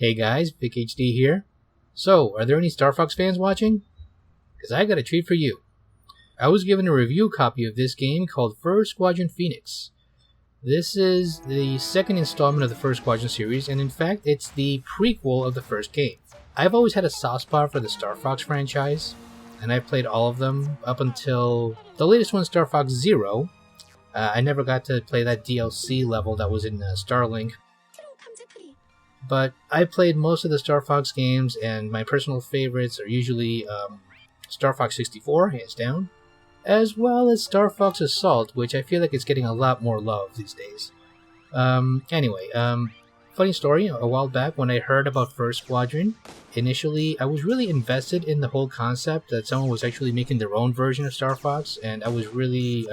Hey guys, VicHD here. So, are there any Star Fox fans watching? Because I got a treat for you. I was given a review copy of this game called First Squadron Phoenix. This is the second installment of the First Squadron series, and in fact, it's the prequel of the first game. I've always had a soft spot for the Star Fox franchise, and I've played all of them up until the latest one, Star Fox Zero. I never got to play that DLC level that was in Starlink. But I played most of the Star Fox games, and my personal favorites are usually Star Fox 64, hands down, as well as Star Fox Assault, which I feel like it's getting a lot more love these days. Anyway, funny story, a while back when I heard about First Squadron, initially I was really invested in the whole concept that someone was actually making their own version of Star Fox, and I was really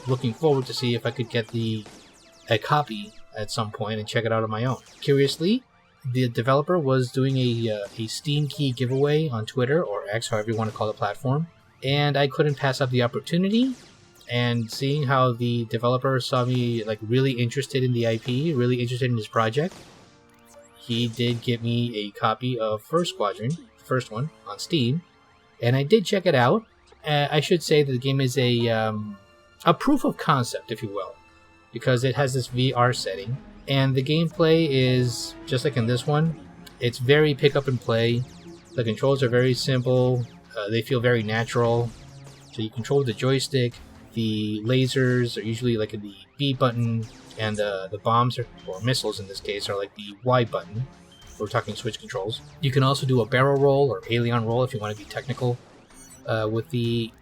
looking forward to see if I could get a copy at some point and check it out on my own. Curiously, the developer was doing a Steam key giveaway on Twitter, or X, however you want to call the platform, and I couldn't pass up the opportunity. And seeing how the developer saw me really interested in the IP, really interested in this project, he did give me a copy of First Squadron, the first one, on Steam, and I did check it out. I should say that the game is a proof of concept, if you will, because it has this VR setting. And the gameplay is, just like in this one, it's very pick up and play. The controls are very simple. They feel very natural. So you control the joystick. The lasers are usually in the B button, and the bombs, or missiles in this case, are the Y button. We're talking switch controls. You can also do a barrel roll or alien roll if you want to be technical with the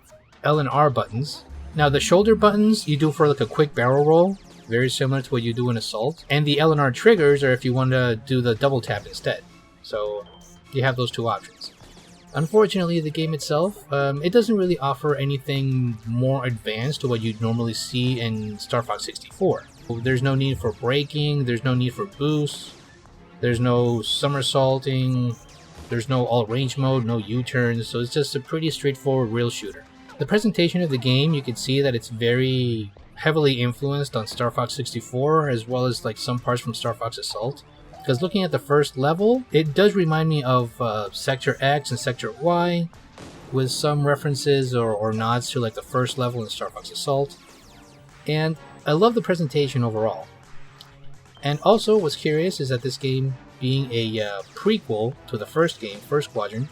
L and R buttons. Now the shoulder buttons you do for a quick barrel roll, very similar to what you do in Assault. And the L and R triggers are if you want to do the double tap instead. So you have those two options. Unfortunately, the game itself, it doesn't really offer anything more advanced to what you'd normally see in Star Fox 64. There's no need for braking, there's no need for boosts, there's no somersaulting, there's no all-range mode, no U-turns, so it's just a pretty straightforward rail shooter. The presentation of the game, you can see that it's very heavily influenced on Star Fox 64, as well as some parts from Star Fox Assault. Because looking at the first level, it does remind me of Sector X and Sector Y, with some references or nods to the first level in Star Fox Assault. And I love the presentation overall. And also, what's curious is that this game, being a prequel to the first game, First Squadron,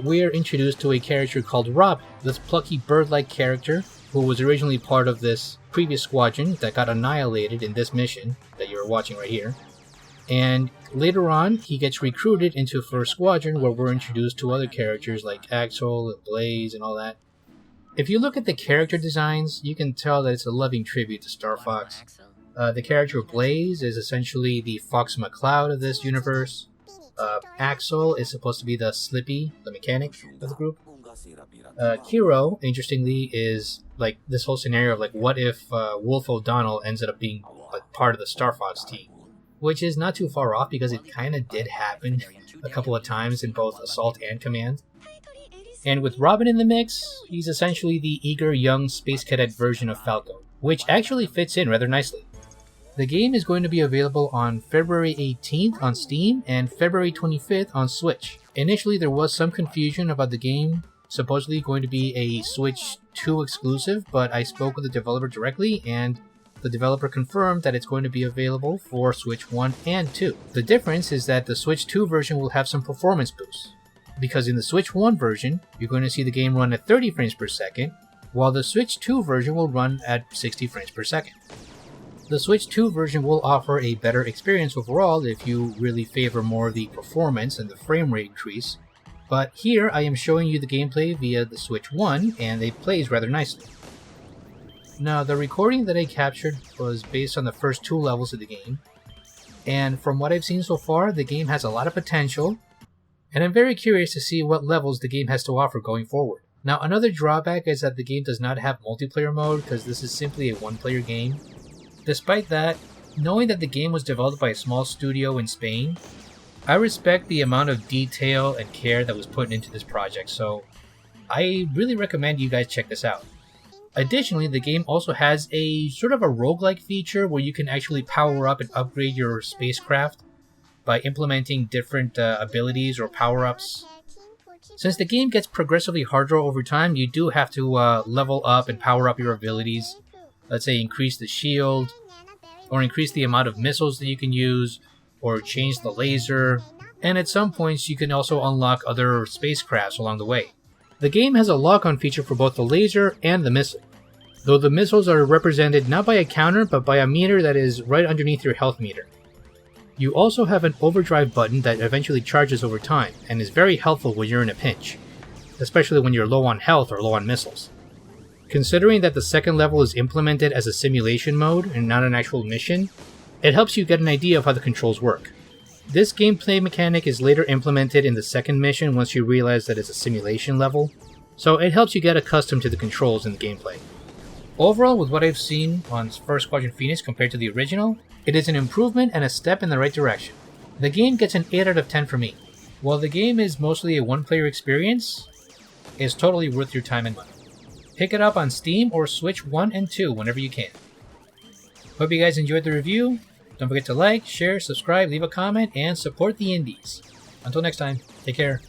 we are introduced to a character called Robin, this plucky bird-like character who was originally part of this previous squadron that got annihilated in this mission that you're watching right here. And later on, he gets recruited into First Squadron, where we're introduced to other characters like Axel and Blaze and all that. If you look at the character designs, you can tell that it's a loving tribute to Star Fox. The character of Blaze is essentially the Fox McCloud of this universe. Axel is supposed to be the Slippy, the mechanic of the group. Kiro, interestingly, is this whole scenario of what if Wolf O'Donnell ends up being part of the Star Fox team, which is not too far off because it kind of did happen a couple of times in both Assault and Command. And with Robin in the mix, he's essentially the eager young space cadet version of Falco, which actually fits in rather nicely. The game is going to be available on February 18th on Steam and February 25th on Switch. Initially, there was some confusion about the game supposedly going to be a Switch 2 exclusive, but I spoke with the developer directly, and the developer confirmed that it's going to be available for Switch 1 and 2. The difference is that the Switch 2 version will have some performance boosts, because in the Switch 1 version, you're going to see the game run at 30 frames per second, while the Switch 2 version will run at 60 frames per second. The Switch 2 version will offer a better experience overall if you really favor more of the performance and the frame rate increase, but here I am showing you the gameplay via the Switch 1, and it plays rather nicely. Now, the recording that I captured was based on the first two levels of the game, and from what I've seen so far, the game has a lot of potential, and I'm very curious to see what levels the game has to offer going forward. Now, another drawback is that the game does not have multiplayer mode, because this is simply a one-player game. Despite that, knowing that the game was developed by a small studio in Spain, I respect the amount of detail and care that was put into this project, so I really recommend you guys check this out. Additionally, the game also has a sort of a roguelike feature where you can actually power up and upgrade your spacecraft by implementing different abilities or power-ups. Since the game gets progressively harder over time, you do have to level up and power up your abilities. Let's say increase the shield, or increase the amount of missiles that you can use, or change the laser, and at some points you can also unlock other spacecrafts along the way. The game has a lock-on feature for both the laser and the missile, though the missiles are represented not by a counter but by a meter that is right underneath your health meter. You also have an overdrive button that eventually charges over time and is very helpful when you're in a pinch, especially when you're low on health or low on missiles. Considering that the second level is implemented as a simulation mode and not an actual mission, it helps you get an idea of how the controls work. This gameplay mechanic is later implemented in the second mission once you realize that it's a simulation level, so it helps you get accustomed to the controls in the gameplay. Overall, with what I've seen on First Squadron Phoenix compared to the original, it is an improvement and a step in the right direction. The game gets an 8 out of 10 for me. While the game is mostly a one-player experience, it's totally worth your time and money. Pick it up on Steam or Switch 1 and 2 whenever you can. Hope you guys enjoyed the review. Don't forget to like, share, subscribe, leave a comment, and support the indies. Until next time, take care.